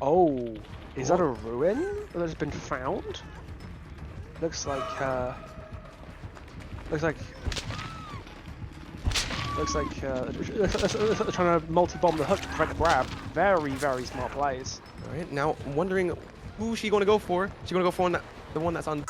Oh, is that a ruin that has been found? Looks like looks like they're trying to multi-bomb the hook to prevent the grab. Very, very smart plays. All right, now I'm wondering who's she going to go for? She's going to go for the one that's on.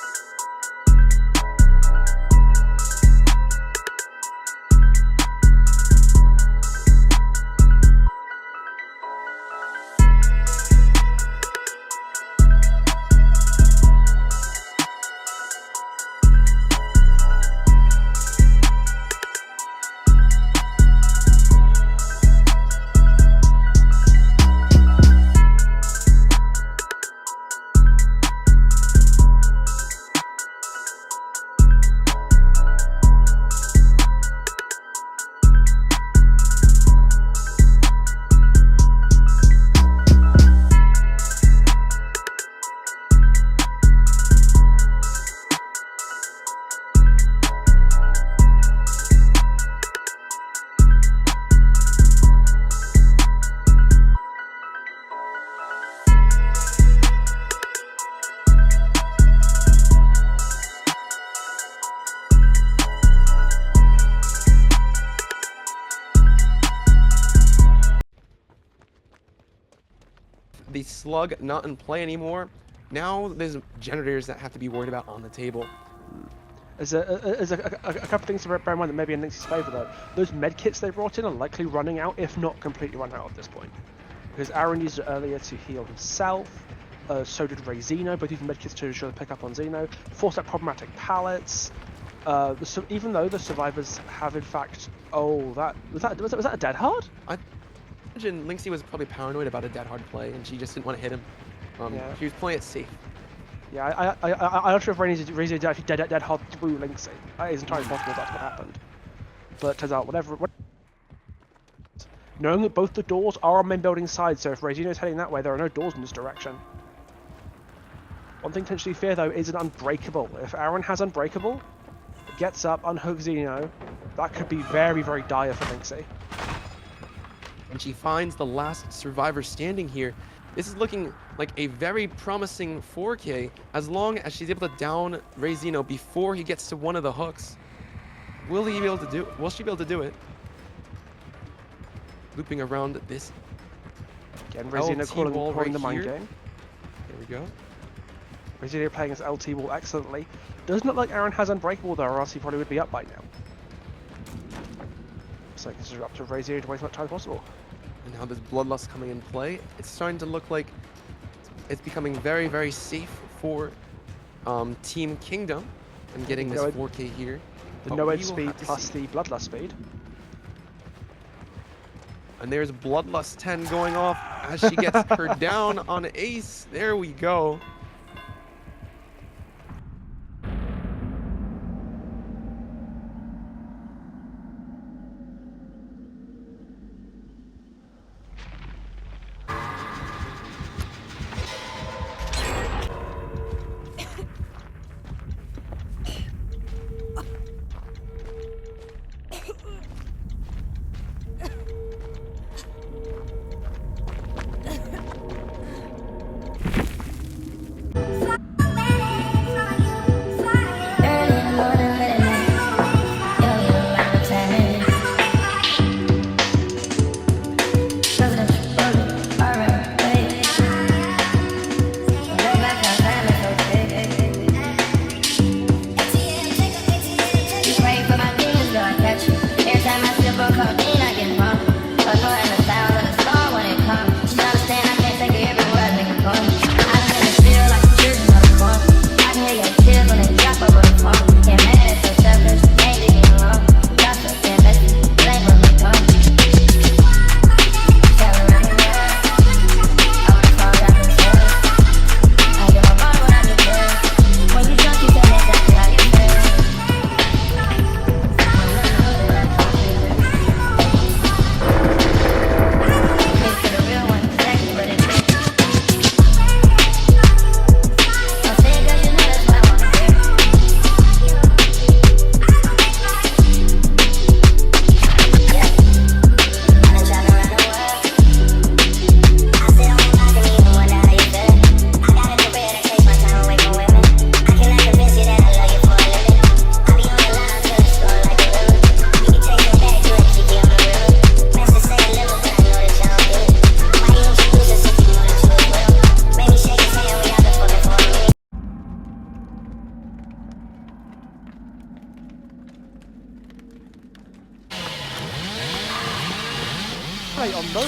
The slug not in play anymore. Now there's generators that have to be worried about on the table. There's a couple of things to bear in mind that maybe in Lynx's favour though. Those med kits they brought in are likely running out, if not completely run out at this point. Because Aaron used it earlier to heal himself, so did Ray Zeno, both using med kits to ensure the pickup on Zeno, forced out problematic pallets. Even though the survivors have in fact, was that a dead hard? I imagine Lynxie was probably paranoid about a dead hard play, and she just didn't want to hit him. Yeah. She was playing it safe. Yeah, I'm not sure if Ray Zeno did actually dead hard through Lynxie. That is entirely possible that's what happened. But it turns out whatever. Knowing that both the doors are on main building side, so if Ray Zeno's heading that way, there are no doors in this direction. One thing to potentially fear though is an unbreakable. If Aaron has unbreakable, gets up, unhooks Zeno, that could be very, very dire for Lynxie. And she finds the last survivor standing here. This is looking like a very promising 4K as long as she's able to down Ray Zeno before he gets to one of the hooks. Will she be able to do it? Looping around this. Again, Ray Zeno calling right the mind here. game. There we go. Ray Zeno playing his LT wall excellently. Doesn't look like Aaron has unbreakable though, or else he probably would be up by now. So this is up to Ray Zeno to waste as much time as possible. And now there's Bloodlust coming in play. It's starting to look like it's becoming very, very safe for Team Kingdom and getting this 4K here. The no-edge speed plus the Bloodlust speed. And there's Bloodlust 10 going off as she gets her down on Ace. There we go.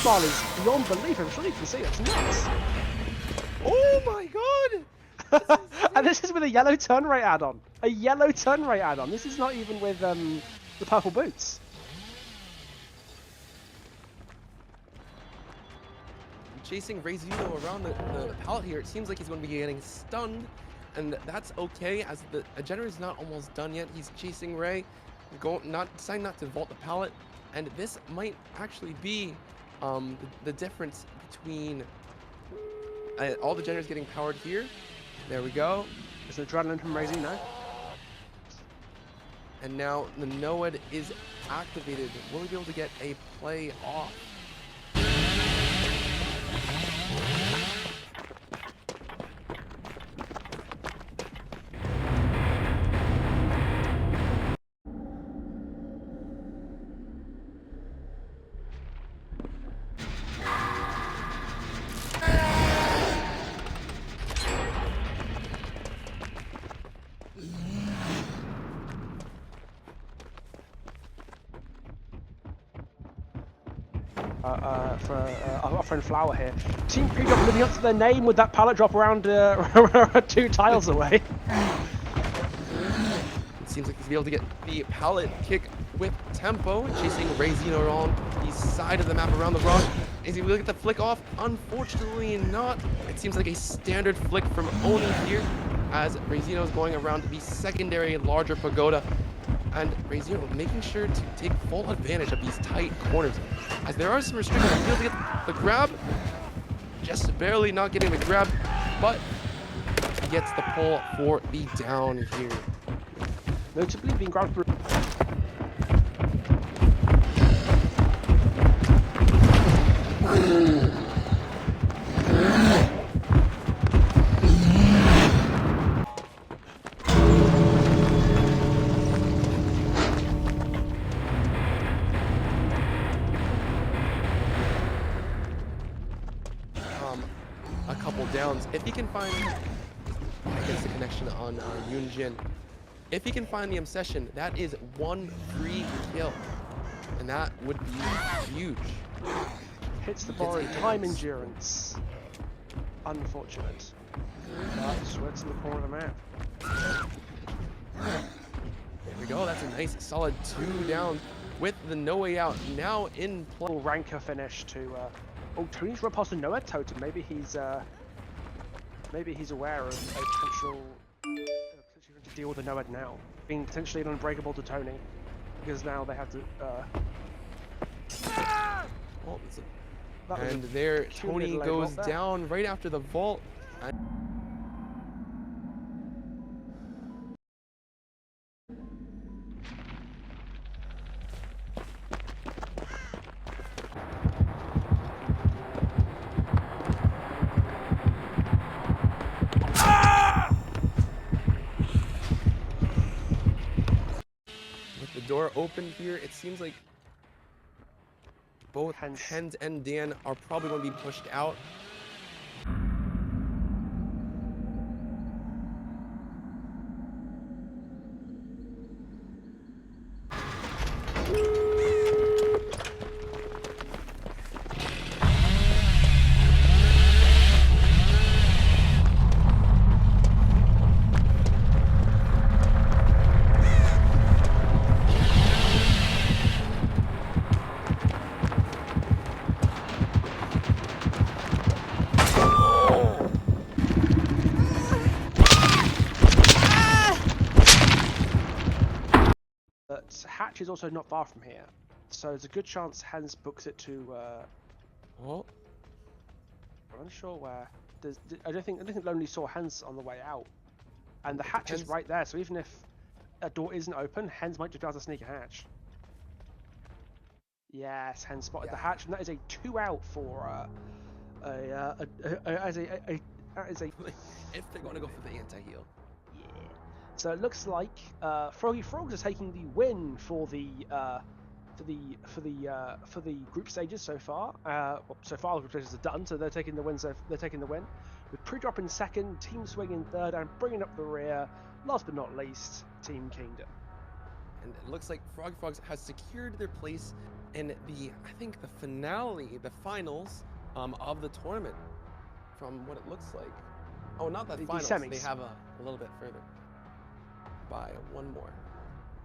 mobile is beyond belief. I'm sure you can see it's nuts. Oh my god! And this is with a yellow turn rate add-on. A yellow turn rate add-on. This is not even with the purple boots. Chasing Rezino around the pallet here. It seems like he's going to be getting stunned, and that's okay as the Jenner is not almost done yet. He's chasing Ray, deciding not to vault the pallet, and this might actually be the difference between all the Jenners getting powered here. There we go. There's an adrenaline from Rezino. And now the Noed is activated. Will he be able to get a play off? For our friend Flower here. Team Pre-Drop living up to their name with that pallet drop around 2 tiles away. It seems like he's able to get the pallet kick with tempo, chasing Rezino on the side of the map around the rock. Is he able to get the flick off? Unfortunately not. It seems like a standard flick from Oni here, as Rezino is going around the secondary larger pagoda. And Rezino making sure to take full advantage of these tight corners, as there are some restrictions. He's able to get the grab, just barely not getting the grab, but he gets the pull for the down here. Notably being grabbed for... A couple downs. If he can find, I guess, the connection on Yunjin. If he can find the obsession, that is 1 free kill, and that would be huge. Hits the bar in time endurance. Unfortunate. Sweats in the corner of the map. There we go. That's a nice solid 2 downs with the no way out now in play. Ranker finish to oh, Tony's run past the Noed totem. Maybe he's aware of a potential to deal with the Noed now, being potentially an unbreakable to Tony, because now they have to Oh, and there Tony goes down right after the vault. With the door open here, it seems like both Hens and Dan are probably going to be pushed out. Hatch is also not far from here, so there's a good chance Hans books it to. Oh. I'm unsure where. I don't think Lonely saw Hans on the way out, and the hatch is right there. So even if a door isn't open, Hans might just be able to sneak a hatch. Yes, Hans spotted the hatch, and that is a 2 out for as a If they're going to go for the anti-heal. So it looks like Froggy Frogs are taking the win for the group stages so far. Well, so far the group stages are done, so they're taking the win. With Pre-Drop in second, Team Swing in third, and bringing up the rear, last but not least, Team Kingdom. And it looks like Froggy Frogs has secured their place in I think the finale, the finals of the tournament, from what it looks like. Oh, not the finals. They semis. have a little bit further by one more.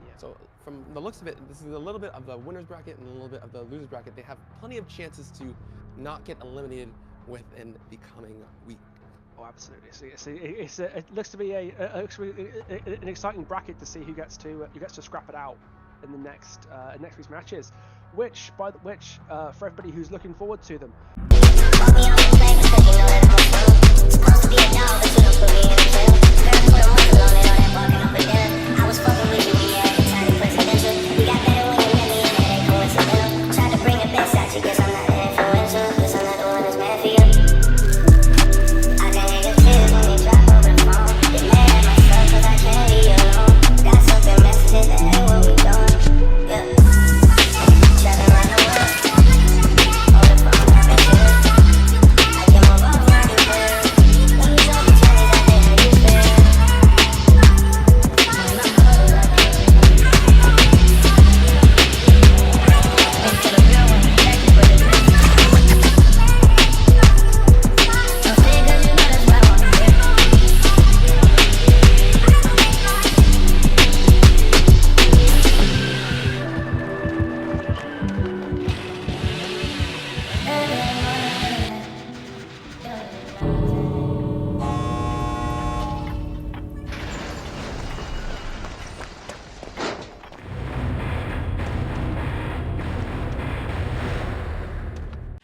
Yeah. So from the looks of it, this is a little bit of the winner's bracket and a little bit of the loser's bracket. They have plenty of chances to not get eliminated within the coming week. Oh, absolutely. It looks to be an exciting bracket to see who gets to scrap it out in the next week's matches. Which for everybody who's looking forward to them.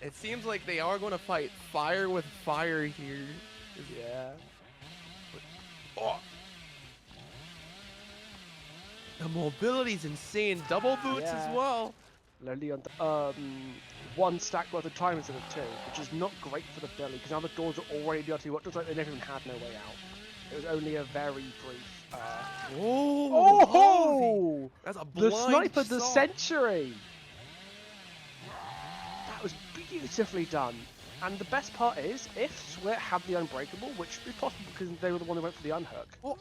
It seems like they are going to fight fire with fire here. Yeah. Oh. The mobility's insane. Double boots as well. Literally on one stack worth of time instead of two, which is not great for the Billy because now the doors are already dirty. What looks like they never even had no way out. It was only a very brief. Oh! That's a blind the sniper of the shot. century. That was beautifully done. And the best part is, if Sweat had the Unbreakable, which would be possible because they were the one who went for the Unhook. Oh,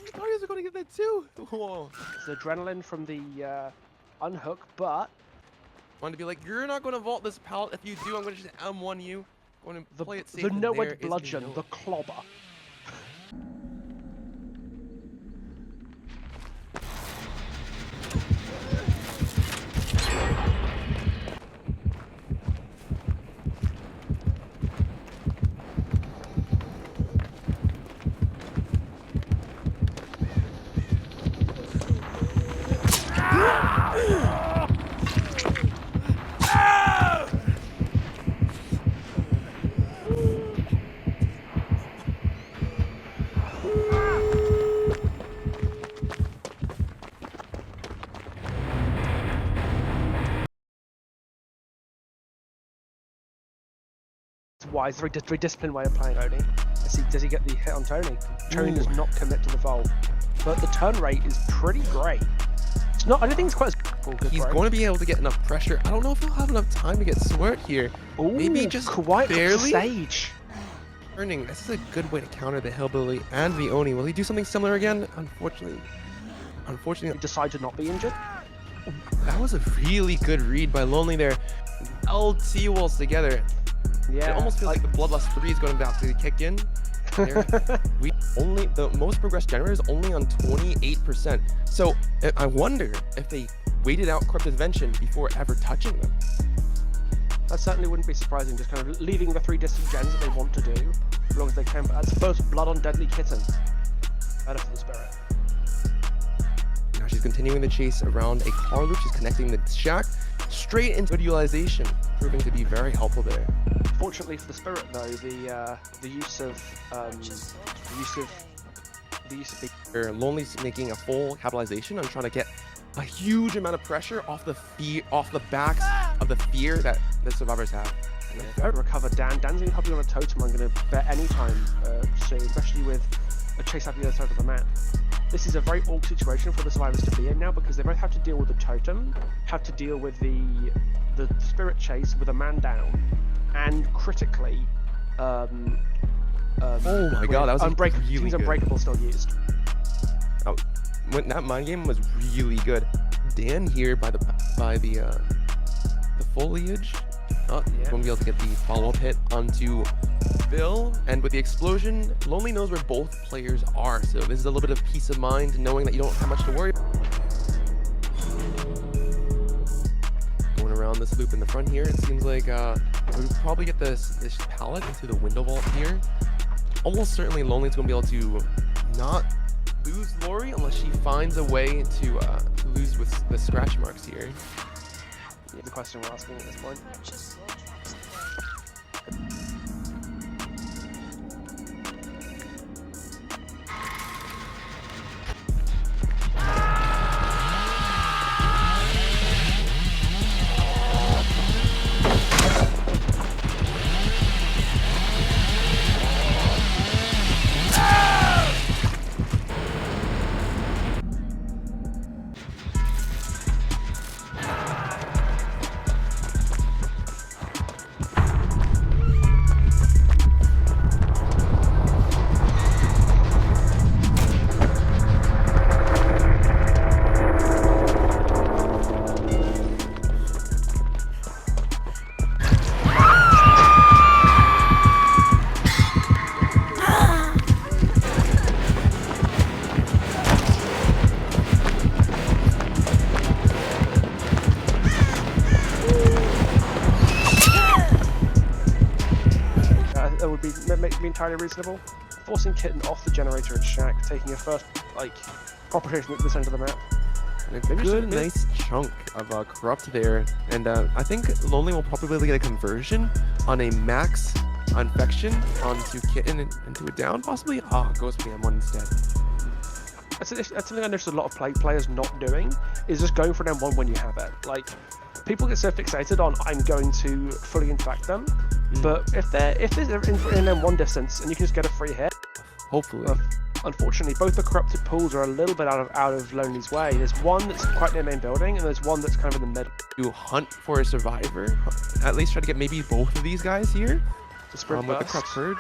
I thought he was going to get that too. Whoa. It's the adrenaline from the Unhook, but... Wanted to be like, you're not going to vault this pallet. If you do, I'm going to just M1 you. I'm going to play it safe. The no-wed bludgeon, the clobber. Wise, very disciplined way of playing Oni. Does he get the hit on Tony? Tony does not commit to the vault, but the turn rate is pretty great. It's not. I don't think it's quite as good. He's going to be able to get enough pressure. I don't know if he'll have enough time to get Swirt here. Ooh, maybe just quite barely. Stage. Turning. This is a good way to counter the Hillbilly and the Oni. Will he do something similar again? Unfortunately, he decided to not be injured. That was a really good read by Lonely there. LT walls together. Yeah, it almost feels like the Bloodlust 3 is going about to kick in. The most progressed generator is only on 28%. So I wonder if they waited out Corrupted Invention before ever touching them. That certainly wouldn't be surprising, just kind of leaving the 3 distant gens that they want to do, as long as they can. But that's first blood on Deadly Kitten. Better for the Spirit. Now she's continuing the chase around a car loop. She's connecting the shack straight into utilization, proving to be very helpful there. Fortunately for the Spirit, though, the use of Lonely's making a full capitalization on trying to get a huge amount of pressure off the backs of the fear that the survivors have. Yeah, recover Dan. Dan's going to probably on a totem. I'm going to bet any time soon, especially with a chase up the other side of the map. This is a very awkward situation for the survivors to be in now because they both have to deal with the totem, have to deal with the Spirit chase with a man down, and critically, oh my god, that was really good. Unbreakable still used. Oh, when that mind game was really good. Dan here by the foliage. Yeah. Won't be able to get the follow-up hit onto Bill, and with the explosion, Lonely knows where both players are, so this is a little bit of peace of mind knowing that you don't have much to worry about. Going around this loop in the front here, it seems like we'll probably get this pallet into the window vault here. Almost certainly Lonely's going to be able to not lose Lori unless she finds a way to lose with the scratch marks here. Yeah, the question we're asking at this point. That would be entirely reasonable. Forcing Kitten off the generator at Shack, taking a first, proper position at this end of the map. And a good, nice chunk of Corrupt there. And I think Lonely will probably get a conversion on a max infection onto Kitten into a down, possibly? Goes for the M1 instead. That's something I noticed a lot of players not doing, is just going for an M1 when you have it. Like, people get so fixated on, I'm going to fully infect them, but if they're in M1 distance and you can just get a free hit, hopefully. Unfortunately, both the corrupted pools are a little bit out of Lonely's way. There's one that's quite near main building, and there's one that's kind of in the middle. To hunt for a survivor, at least try to get maybe both of these guys here. To sprint with the Corrupt Purge.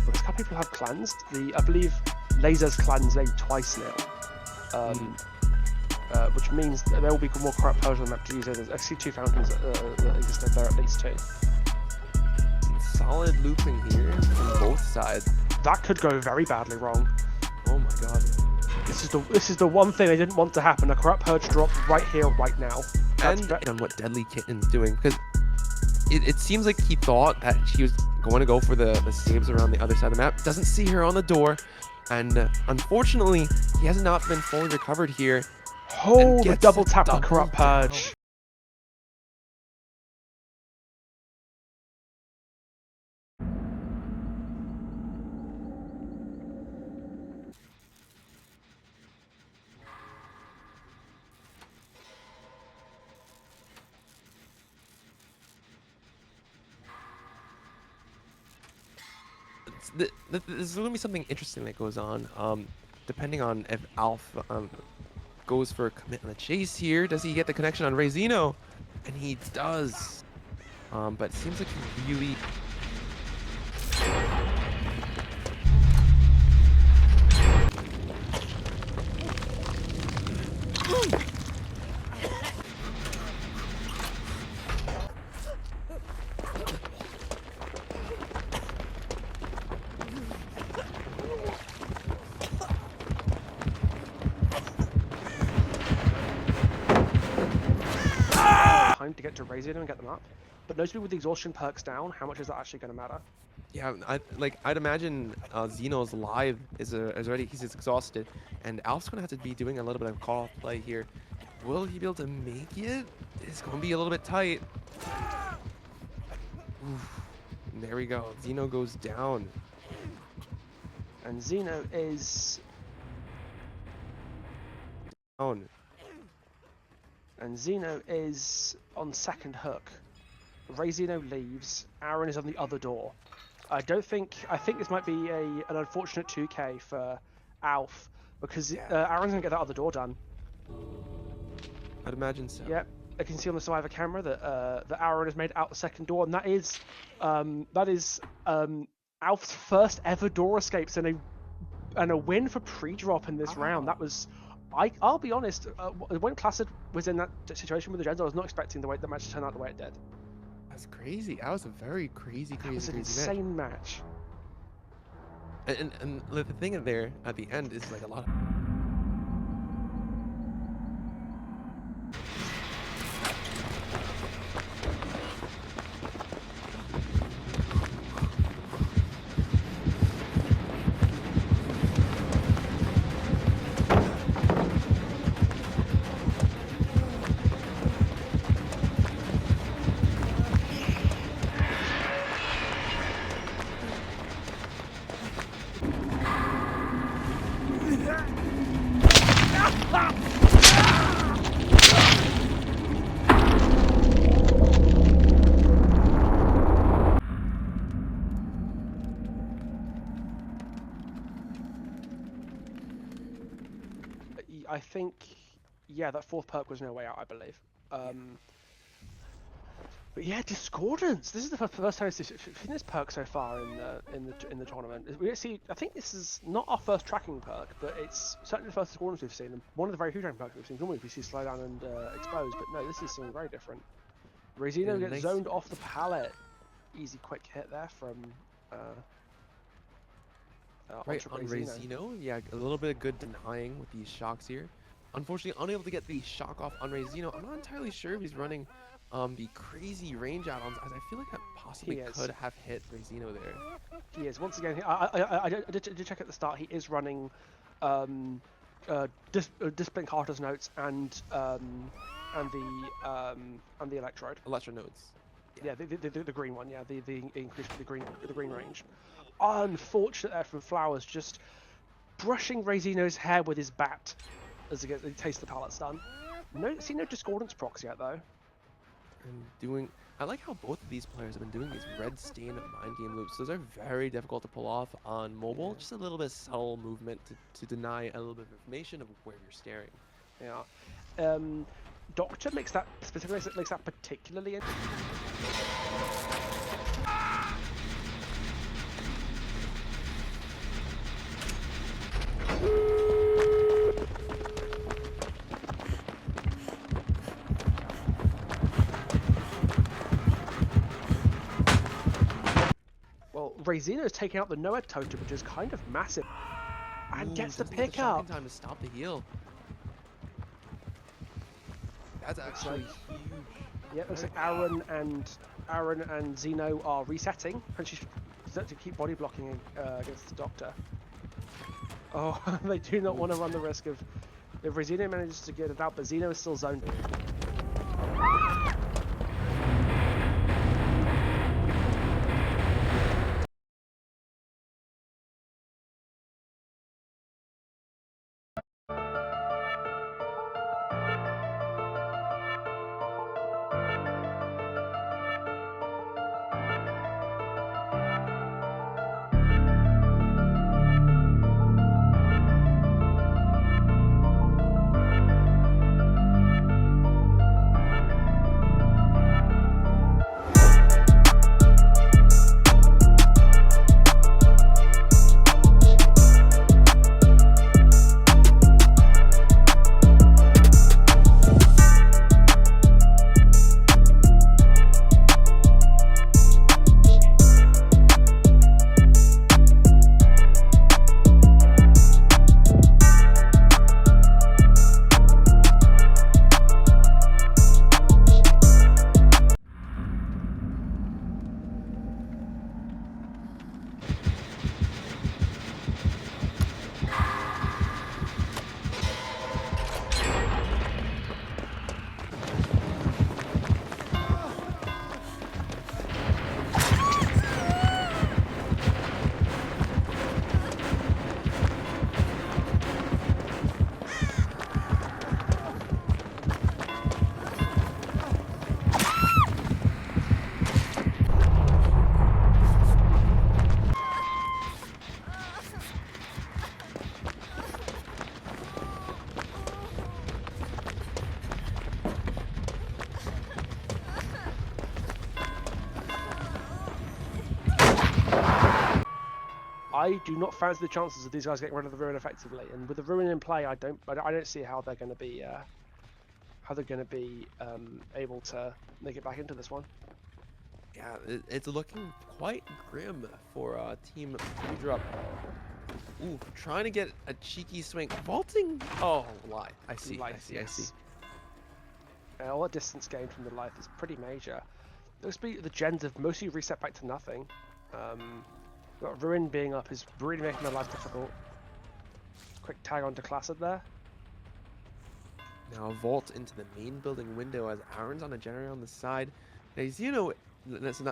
Because a couple people have cleansed. I believe Laser's cleansed maybe twice now. Which means that there will be more Corrupt Purge on the map to use. I see two fountains that exist there, at least two. Solid looping here from both sides. That could go very badly wrong. Oh my god. This is the one thing I didn't want to happen. A Corrupt Purge drop right here, right now. And on what Deadly Kitten's doing, because it seems like he thought that she was going to go for the saves around the other side of the map. Doesn't see her on the door, and unfortunately, he has not been fully recovered here. Oh, the double tap the Corrupt Purge. There's going to be something interesting that goes on, depending on if Alf goes for a commit on the chase here. Does he get the connection on Rezino? And he does. But it seems like he really... Time to get to Razor and get them up, but notably with the exhaustion perks down, how much is that actually going to matter? Yeah, I'd imagine Xeno's live is already, he's exhausted, and Alf's gonna have to be doing a little bit of call-off play here. Will he be able to make it? It's gonna be a little bit tight. Oof. There we go. Xeno goes down, and Xeno is down. And Xeno is on second hook. Xeno leaves. Aaron is on the other door. I think this might be an unfortunate 2K for Alf, because Aaron's gonna get that other door done. I'd imagine so. Yep. I can see on the survivor camera that Aaron has made out the second door, and that is Alf's first ever door escapes and a win for pre-drop in this round. That was I'll be honest. When Classic was in that situation with the Gens, I was not expecting the match to turn out the way it did. That's crazy. That was a very crazy, That was an crazy insane match. And the thing there at the end is like a lot of. I think, yeah, that fourth perk was no way out, I believe. But yeah, Discordance. This is the first time I've seen this perk so far in the tournament. We see. I think this is not our first tracking perk, but it's certainly the first Discordance we've seen, and one of the very few tracking perks we've seen. Normally we see slow down and expose, but no, this is something very different. Rezino gets zoned off the pallet. Easy, quick hit there from. Right on Rezino, yeah, a little bit of good denying with these shocks here. Unfortunately, unable to get the shock off on Rezino. I'm not entirely sure if he's running the crazy range add-ons, as I feel like that possibly could have hit Rezino there. He is. Once again, I did check at the start. He is running Discipline Carter's notes and the electrode. Electro nodes. Yeah, the green one. Yeah, the increase the green range. Unfortunate there from Flowers, just brushing Rezino's hair with his bat as he tastes the pallet stun. No Discordance procs yet though. And I like how both of these players have been doing these red stain mind game loops. Those are very difficult to pull off on mobile. Just a little bit of subtle movement to deny a little bit of information of where you're staring. Yeah. Doctor makes that particularly interesting. Well, Rezino's taking out the Noed totem, which is kind of massive, and gets the pickup. Time to stop the heal. That's actually huge. Yeah, looks like Aaron and Zeno are resetting, and she's to keep body blocking against the Doctor. Oh, they do not want to run the risk of if Rezino manages to get it out, but Zeno is still zoned. I do not fancy the chances of these guys getting rid of the Ruin effectively. And with the Ruin in play, I don't see how they're going to be able to make it back into this one. Yeah, it's looking quite grim for Team Drop. Ooh, trying to get a cheeky swing. Vaulting? Oh, lie. I see. Life, I see. All that distance gained from the life is pretty major. Looks to be the gens have mostly reset back to nothing. Got Ruin being up is really making their life difficult. Quick tag onto Classed there. Now a vault into the main building window as Aaron's on a generator on the side. Now,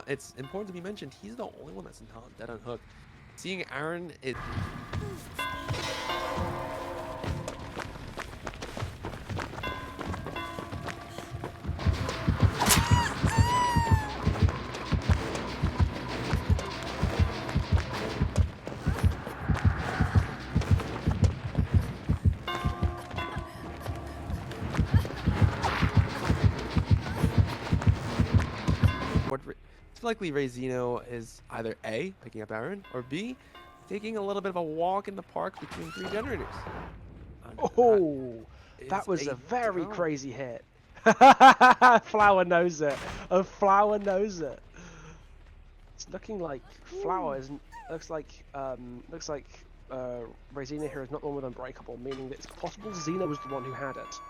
it's important to be mentioned, he's the only one that's not dead on hook. Seeing Aaron, it's likely Rezino is either A, picking up Aaron, or B, taking a little bit of a walk in the park between 3 generators. Oh, that was a very crazy hit. Flower knows it. Flower knows it. It's looking like Flower isn't. Looks like Rezino here is not the one with Unbreakable, meaning that it's possible Xeno was the one who had it.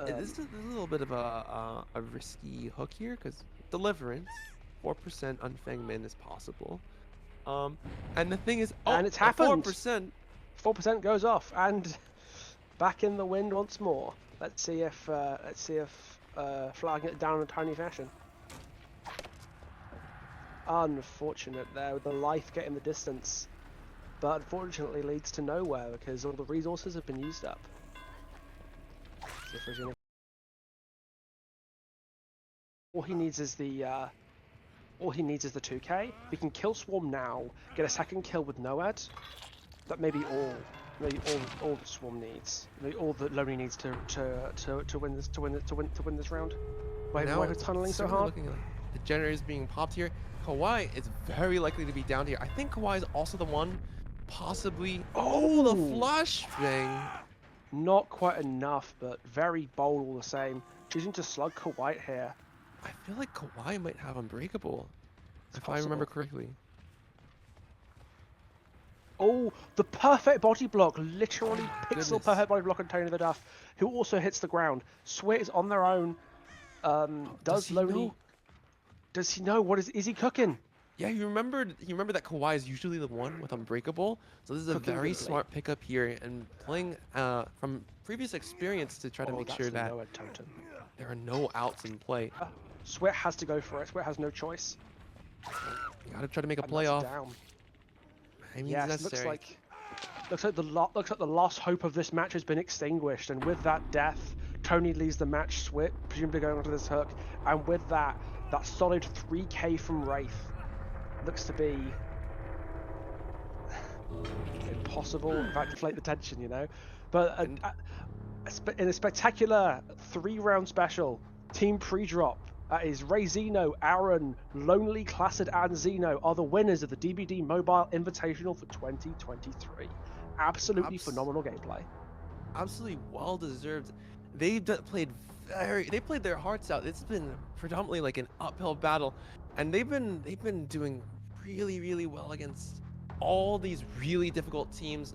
This is a little bit of a risky hook here because Deliverance, 4% Unfang Min is possible. And the thing is, and it's happened. 4%. 4% goes off and back in the wind once more. Let's see if Flower can get down in a tiny fashion. Unfortunate there with the life getting the distance, but unfortunately leads to nowhere because all the resources have been used up. All he needs is the 2k. We can kill Swarm now, get a second kill with Noad. That may be all the Swarm needs. Maybe all that Lonely needs to win this round. Why are tunneling so hard? Looking like the generator is being popped here. Kawhi is very likely to be down here. I think Kawhi is also the one, possibly. Oh, the flush thing. Not quite enough, but very bold all the same. Choosing to slug Kawhi here. I feel like Kawhi might have Unbreakable, if I remember correctly. Oh, the perfect body block, literally pixel perfect body block on Tony the Duff, who also hits the ground. Swit is on their own. Does Lonely? Does he know what is he cooking? Yeah, you remember that Kawhi is usually the one with Unbreakable, so this is a very smart pickup here and playing from previous experience to try to make sure that there are no outs in play. Swit has to go for it. Swit has no choice. You gotta try to make a playoff. I mean, yes, looks like the last hope of this match has been extinguished, and with that death, Tony leaves the match. Swit presumably going onto this hook, and with that solid 3k from Wraith looks to be impossible. In fact, deflate the tension, you know. But in a spectacular 3-round special, team pre-drop. That is Rezino, Aaron, Lonely, Classed, and Xeno are the winners of the DBD Mobile Invitational for 2023. Absolutely phenomenal gameplay. Absolutely well deserved. They played their hearts out. It's been predominantly like an uphill battle, and they've been doing really well against all these really difficult teams.